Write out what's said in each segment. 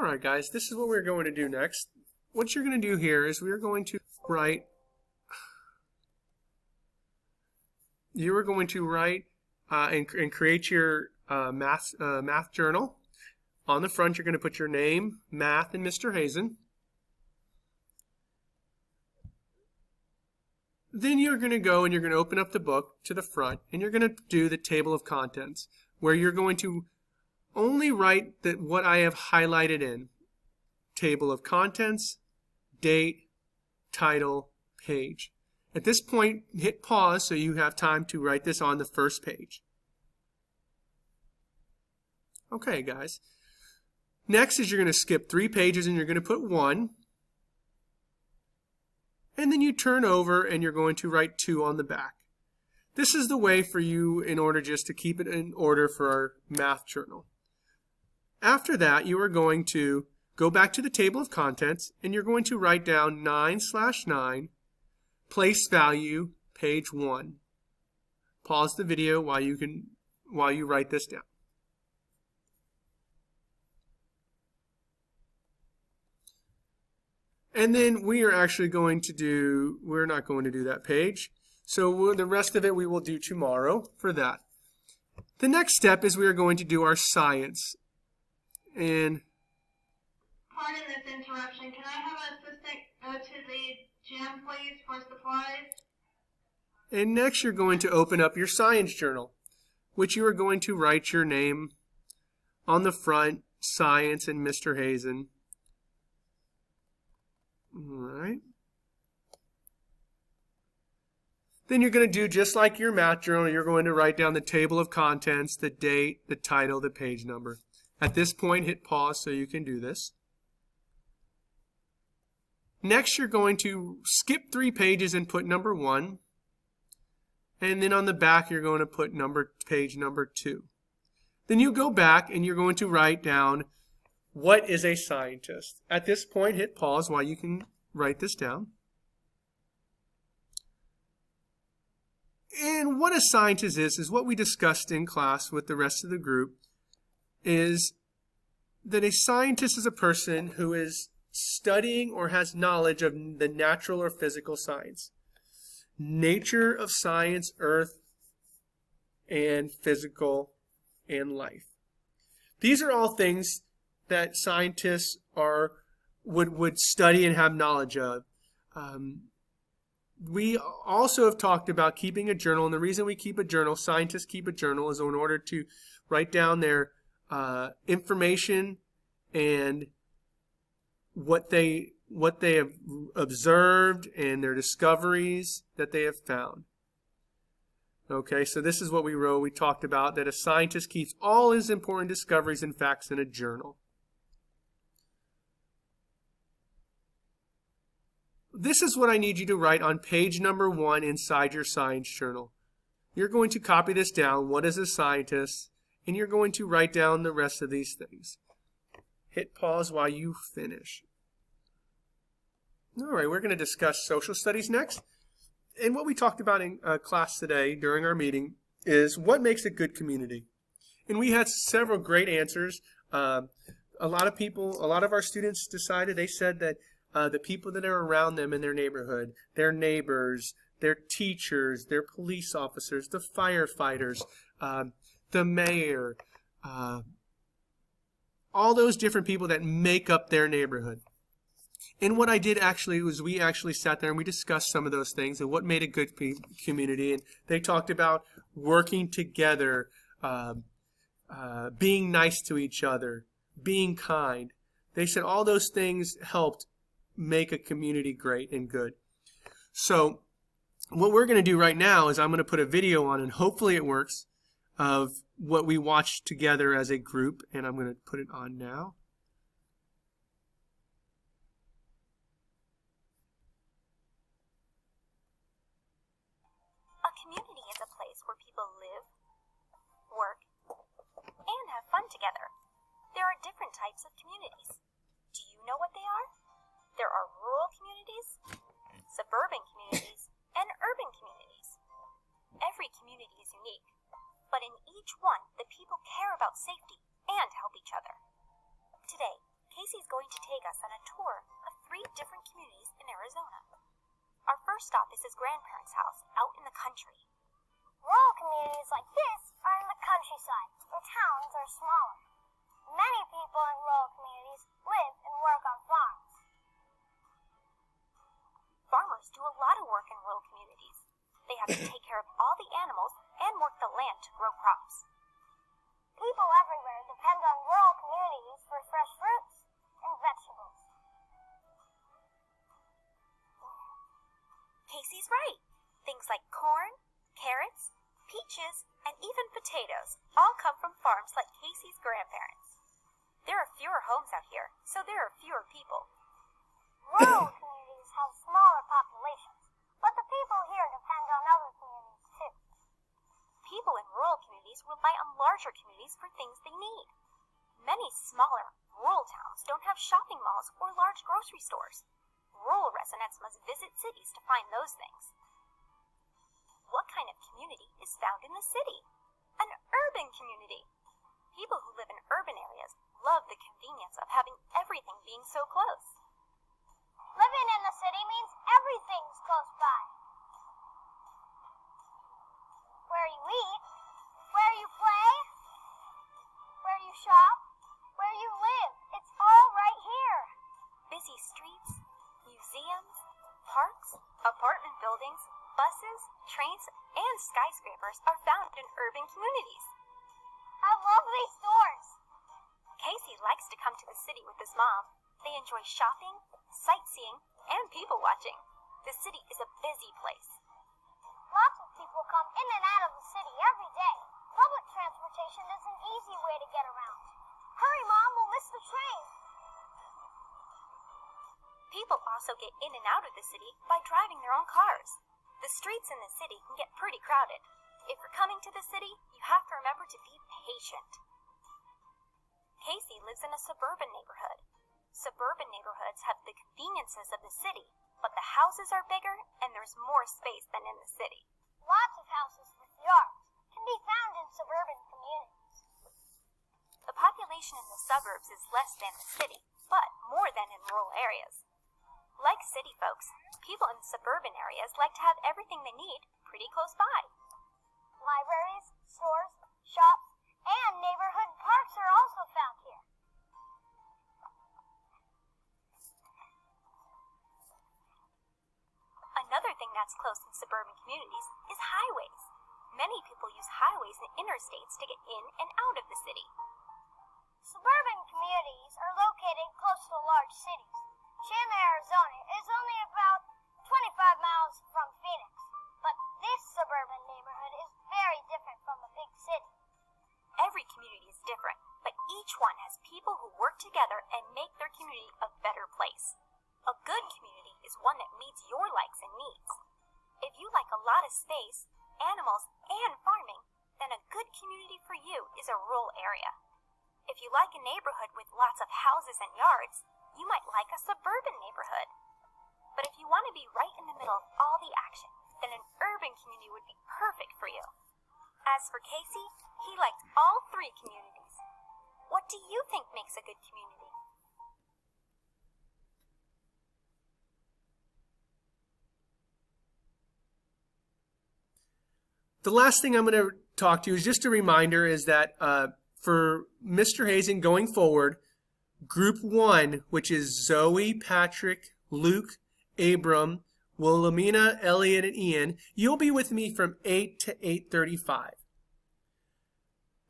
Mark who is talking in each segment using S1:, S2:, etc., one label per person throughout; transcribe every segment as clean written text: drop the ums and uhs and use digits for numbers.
S1: Alright guys, this is what we're going to do next. What you're going to do here is we're going to write and create your math journal. On the front you're going to put your name, math, and Mr. Hazen. Then you're going to go and you're going to open up the book to the front and you're going to do the table of contents where you're going to only write what I have highlighted in. Table of contents, date, title, page. At this point, hit pause so you have time to write this on the first page. Okay, guys. Next is you're going to skip 3 pages and you're going to put 1. And then you turn over and you're going to write 2 on the back. This is the way for you in order just to keep it in order for our math journal. After that, you are going to go back to the table of contents and you're going to write down 9/9, place value, page 1. Pause the video while you write this down. And then we're not going to do that page. So the rest of it we will do tomorrow for that. The next step is we are going to do our science. And
S2: pardon this interruption. Can I have an assistant go to the gym, please, for supplies?
S1: And next you're going to open up your science journal, which you are going to write your name on the front, science, and Mr. Hazen. Alright. Then you're going to do just like your math journal. You're going to write down the table of contents, the date, the title, the page number. At this point, hit pause so you can do this. Next, you're going to skip 3 pages and put number 1. And then on the back, you're going to put page number 2. Then you go back and you're going to write down what is a scientist. At this point, hit pause while you can write this down. And what a scientist is what we discussed in class with the rest of the group, is that a scientist is a person who is studying or has knowledge of the natural or physical science. Nature of science, earth, and physical, and life. These are all things that scientists would study and have knowledge of. We also have talked about keeping a journal, and the reason we keep a journal, scientists keep a journal, is in order to write down their information and what they have observed and their discoveries that they have found. Okay, so this is what we wrote. We talked about that a scientist keeps all his important discoveries and facts in a journal. This is what I need you to write on page number 1 inside your science journal. You're going to copy this down, what is a scientist, and you're going to write down the rest of these things. Hit pause while you finish. Alright, we're going to discuss social studies next. And what we talked about in class today during our meeting is what makes a good community. And we had several great answers. A lot of our students they said that the people that are around them in their neighborhood, their neighbors, their teachers, their police officers, the firefighters, the mayor, all those different people that make up their neighborhood. And what I did actually was we actually sat there and we discussed some of those things and what made a good community. And they talked about working together, being nice to each other, being kind. They said all those things helped make a community great and good. So what we're going to do right now is I'm going to put a video on, and hopefully it works, of what we watched together as a group, and I'm going to put it on now.
S3: A community is a place where people live, work, and have fun together. There are different types of communities. Do you know what they are? There are rural communities, suburban communities, and urban communities. Every community is unique, but in each one, the people care about safety and help each other. Today, Casey's going to take us on a tour of 3 different communities in Arizona. Our first stop is his grandparents' house out in the country.
S4: Rural communities like this are in the countryside, where towns are smaller. Many people in rural communities live and work on farms.
S3: Farmers do a lot of work in rural communities. They have to take care of all the animals and work the land to grow crops.
S4: People everywhere depend on rural communities for fresh fruits and vegetables.
S3: Casey's right. Things like corn, carrots, peaches, and even potatoes all come from farms like Casey's grandparents. There are fewer homes out here, so there are fewer people.
S4: Rural communities have smaller populations, but the people here depend on other communities too.
S3: People in rural communities rely on larger communities for things they need. Many smaller, rural towns don't have shopping malls or large grocery stores. Rural residents must visit cities to find those things. What kind of community is found in the city? An urban community. People who live in urban areas love the convenience of having everything being so close.
S4: Living in the city means everything's close by. Where you eat, where you play, where you shop, where you live. It's all right here.
S3: Busy streets, museums, parks, apartment buildings, buses, trains, and skyscrapers are found in urban communities.
S4: I love these stores.
S3: Casey likes to come to the city with his mom. They enjoy shopping, sightseeing, and people watching. The city is a busy place.
S4: Lots of people come in and out of the city every day. Public transportation is an easy way to get around. Hurry, Mom, we'll miss the train.
S3: People also get in and out of the city by driving their own cars. The streets in the city can get pretty crowded. If you're coming to the city, you have to remember to be patient. Casey lives in a suburban neighborhood. Suburban neighborhoods have the conveniences of the city, but the houses are bigger and there's more space than in the city.
S4: Lots of houses with yards can be found in suburban communities.
S3: The population in the suburbs is less than the city, but more than in rural areas. Like city folks, people in suburban areas like to have everything they need pretty close by.
S4: Libraries, stores, shops, and neighborhood parks are also found here.
S3: Another thing that's close in suburban communities is highways. Many people use highways and interstates to get in and out of the city.
S4: Suburban communities are located close to large cities. Chandler, Arizona is only about 25 miles from Phoenix, but this suburban neighborhood is very different from a big city.
S3: Every community is different, but each one has people who work together and make their community a better place. A good community is one that meets your likes and needs. If you like a lot of space, animals, and farming, then a good community for you is a rural area. If you like a neighborhood with lots of houses and yards, you might like a suburban neighborhood. But if you want to be right in the middle of all the action, then an urban community would be perfect for you. As for Casey, he liked all 3 communities. What do you think makes a good community?
S1: The last thing I'm going to talk to you is just a reminder is that for Mr. Hazen going forward, Group 1, which is Zoe, Patrick, Luke, Abram, Wilhelmina, Elliot, and Ian, you'll be with me from 8 to 8:35.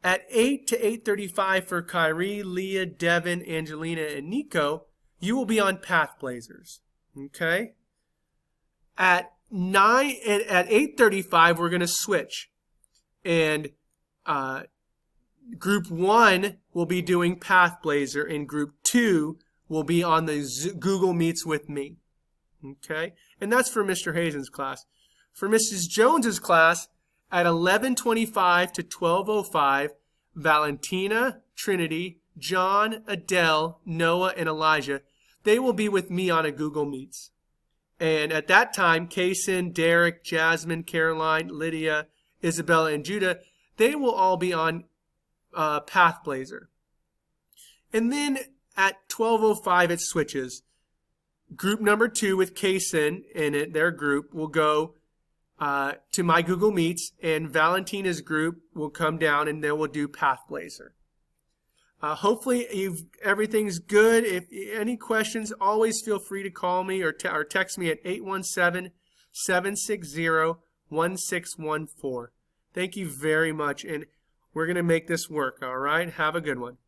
S1: At 8 to 8:35 for Kyrie, Leah, Devin, Angelina, and Nico, you will be on Path Blazers. Okay? At 8:35, we're going to switch. And Group 1 will be doing Path Blazer, and Group 2 will be on the Google Meets with me. Okay? And that's for Mr. Hazen's class. For Mrs. Jones's class, at 11:25 to 12:05, Valentina, Trinity, John, Adele, Noah, and Elijah, they will be with me on a Google Meets. And at that time, Kaysen, Derek, Jasmine, Caroline, Lydia, Isabella, and Judah, they will all be on Path Blazer. And then at 12:05 it switches. Group number 2 with Kaysen in it, their group, will go to my Google Meets, and Valentina's group will come down and they will do Pathblazer. Hopefully everything's good. If any questions, always feel free to call me or text me at 817-760-1614. Thank you very much, and we're going to make this work, all right? Have a good one.